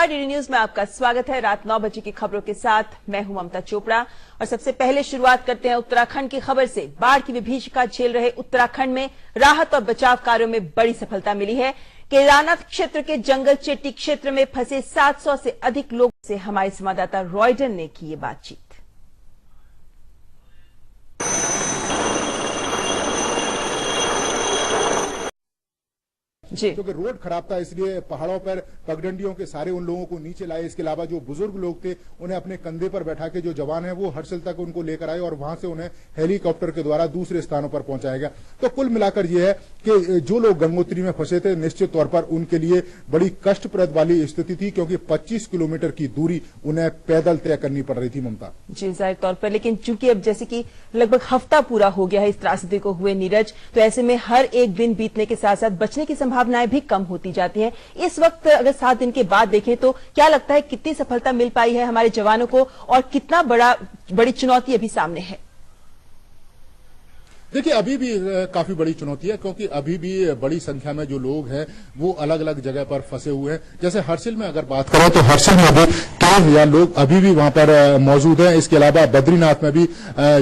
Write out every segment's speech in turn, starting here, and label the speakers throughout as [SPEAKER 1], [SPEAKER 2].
[SPEAKER 1] नमस्कार, DD news में आपका स्वागत है। रात 9 बजे की खबरों के साथ मैं हूं ममता चोपड़ा और सबसे पहले शुरुआत करते हैं उत्तराखंड की खबर से। बाढ़ की विभीषिका झेल रहे उत्तराखंड में राहत और बचाव कार्यों में बड़ी सफलता मिली है। केदारनाथ क्षेत्र के जंगल चेट्टी क्षेत्र में फंसे 700 से अधिक लोगों से हमारे संवाददाता रॉयडन ने की ये बातचीत।
[SPEAKER 2] क्योंकि रोड खराब था, इसलिए पहाड़ों पर पगडंडियों के सारे उन लोगों को नीचे लाए। इसके अलावा जो बुजुर्ग लोग थे उन्हें अपने कंधे पर बैठा के जो जवान है वो हर्षिल तक उनको लेकर आए और वहां से उन्हें हेलीकॉप्टर के द्वारा दूसरे स्थानों पर पहुंचाया गया। तो कुल मिलाकर यह है कि जो लोग गंगोत्री में फंसे थे निश्चित तौर पर उनके लिए बड़ी कष्टप्रद वाली स्थिति थी, क्योंकि 25 किलोमीटर की दूरी उन्हें पैदल तय करनी पड़ रही थी। ममता
[SPEAKER 1] जी, जाहिर तौर पर, लेकिन चूंकि अब जैसे कि लगभग हफ्ता पूरा हो गया है इस त्रासदी को हुए नीरज, तो ऐसे में हर एक दिन बीतने के साथ साथ बचने की संभावनाएं भी कम होती जाती हैं। इस वक्त अगर 7 दिन के बाद देखें तो क्या लगता है कितनी सफलता मिल पाई है हमारे जवानों को और कितना बड़ी चुनौती अभी सामने है?
[SPEAKER 2] देखिए, अभी भी काफी बड़ी चुनौती है, क्योंकि अभी भी बड़ी संख्या में जो लोग हैं वो अलग अलग जगह पर फंसे हुए हैं। जैसे हर्षिल में अगर बात करें तो हर्षिल में भी 3,000 लोग अभी भी वहां पर मौजूद हैं। इसके अलावा बद्रीनाथ में भी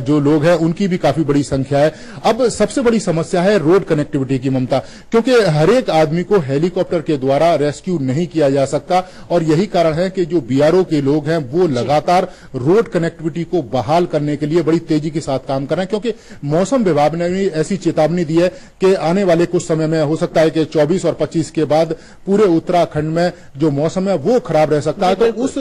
[SPEAKER 2] जो लोग हैं उनकी भी काफी बड़ी संख्या है। अब सबसे बड़ी समस्या है रोड कनेक्टिविटी की, ममता, क्योंकि हर एक आदमी को हेलीकॉप्टर के द्वारा रेस्क्यू नहीं किया जा सकता और यही कारण है कि जो बीआरओ के लोग हैं वो लगातार रोड कनेक्टिविटी को बहाल करने के लिए बड़ी तेजी के साथ काम कर रहे हैं, क्योंकि मौसम विभाग ने भी ऐसी चेतावनी दी है कि आने वाले कुछ समय में हो सकता है कि 24 और 25 के बाद पूरे उत्तराखंड में जो मौसम है वो खराब रह सकता है। तो उस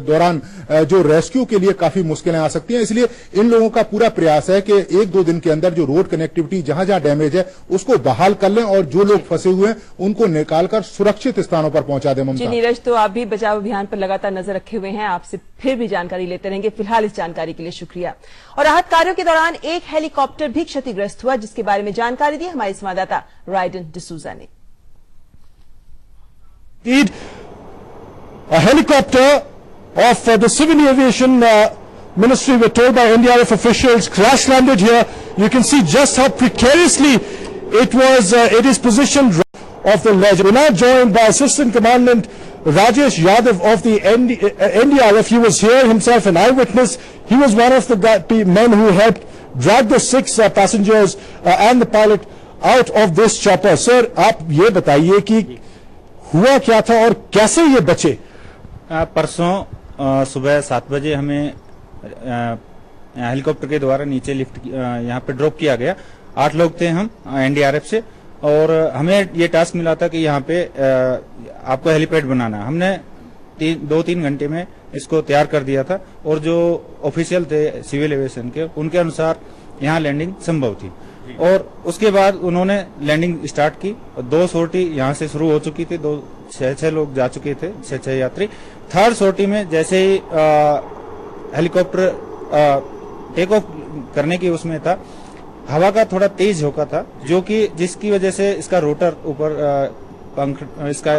[SPEAKER 2] दौरान जो रेस्क्यू के लिए काफी मुश्किलें आ सकती हैं। इसलिए इन लोगों का पूरा प्रयास है कि 1-2 दिन के अंदर जो रोड कनेक्टिविटी जहां जहां डैमेज है उसको बहाल कर लें और जो लोग फंसे हुए हैं उनको निकालकर सुरक्षित स्थानों पर पहुंचा दें। ममता
[SPEAKER 1] जी नीरज, तो आप भी बचाव अभियान पर लगातार नजर रखे हुए हैं, आपसे फिर भी जानकारी लेते रहेंगे। फिलहाल इस जानकारी के लिए शुक्रिया। और राहत कार्यों के दौरान एक हेलीकॉप्टर भी क्षतिग्रस्त हुआ, जिसके बारे में जानकारी दी हमारे संवाददाता राइडन डिसूजा ने।
[SPEAKER 3] A helicopter of the Civil Aviation Ministry, we're told by NDRF officials, crash landed here. You can see just how precariously it is positioned off the ledge. We're now joined by Assistant Commandant Rajesh Yadav of the NDRF. He was here himself, an eyewitness. He was one of the men who helped drag the 6 passengers and the pilot out of this chopper. Sir, आप ये बताइए कि हुआ क्या था और कैसे ये बचे?
[SPEAKER 4] परसों सुबह 7 बजे हमें हेलीकॉप्टर के द्वारा नीचे लिफ्ट यहाँ पे ड्रॉप किया गया। 8 लोग थे हम एनडीआरएफ से, और हमें ये टास्क मिला था कि यहाँ पे आपको हेलीपैड बनाना। हमने 2-3 घंटे में इसको तैयार कर दिया था और जो ऑफिशियल थे सिविल एविएशन के उनके अनुसार यहाँ लैंडिंग संभव थी। और उसके बाद उन्होंने लैंडिंग स्टार्ट की और 2 सोर्टी यहाँ से शुरू हो चुकी थी। 6 लोग जा चुके थे, 6 यात्री। 3rd सोर्टी में जैसे ही हेलीकॉप्टर टेक ऑफ करने की उसमें था, हवा का थोड़ा तेज झोंका था, जो कि जिसकी वजह से इसका रोटर ऊपर पंख इसका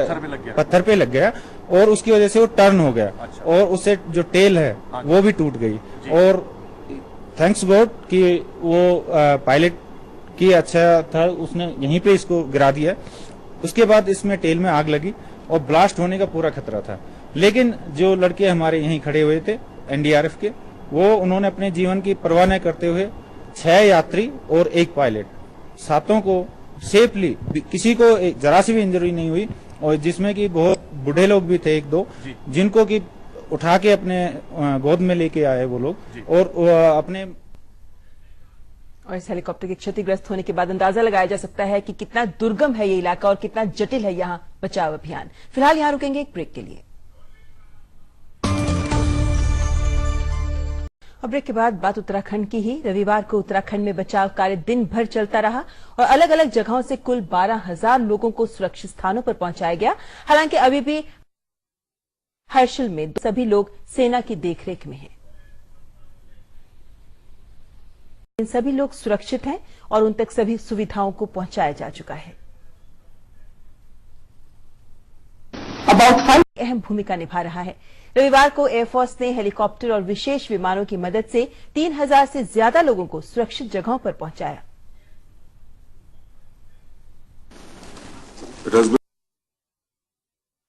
[SPEAKER 4] पत्थर पे लग गया और उसकी वजह से वो टर्न हो गया। अच्छा। और उससे जो टेल है वो भी टूट गई। और थैंक्स गॉड कि वो पायलट की अच्छा था, उसने यहीं पे इसको गिरा दिया। उसके बाद इसमें टेल में आग लगी और ब्लास्ट होने का पूरा खतरा था। लेकिन जो लड़के हमारे यहीं खड़े हुए थे एनडीआरएफ के, वो उन्होंने अपने जीवन की परवाह न करते हुए 6 यात्री और 1 पायलट, 7 को सेफली, किसी को जरा सी भी इंजरी नहीं हुई, और जिसमें कि बहुत बूढ़े लोग भी थे 1-2, जिनको कि उठा के अपने गोद में लेके आए वो लोग। और अपने
[SPEAKER 1] इस हेलीकॉप्टर के क्षतिग्रस्त होने के बाद अंदाजा लगाया जा सकता है कि कितना दुर्गम है ये इलाका और कितना जटिल है यहाँ बचाव अभियान। फिलहाल यहाँ रुकेंगे एक ब्रेक के लिए। और ब्रेक के बाद बात उत्तराखंड की ही। रविवार को उत्तराखंड में बचाव कार्य दिन भर चलता रहा और अलग अलग जगहों से कुल 12,000 लोगों को सुरक्षित स्थानों पर पहुंचाया गया। हालांकि अभी भी हर्षिल में सभी लोग सेना की देखरेख में हैं। इन सभी लोग सुरक्षित हैं और उन तक सभी सुविधाओं को पहुंचाया जा चुका है। अहम भूमिका निभा रहा है। रविवार को एयरफोर्स ने हेलीकॉप्टर और विशेष विमानों की मदद से 3,000 से ज्यादा लोगों को सुरक्षित जगहों पर पहुंचाया।
[SPEAKER 5] It has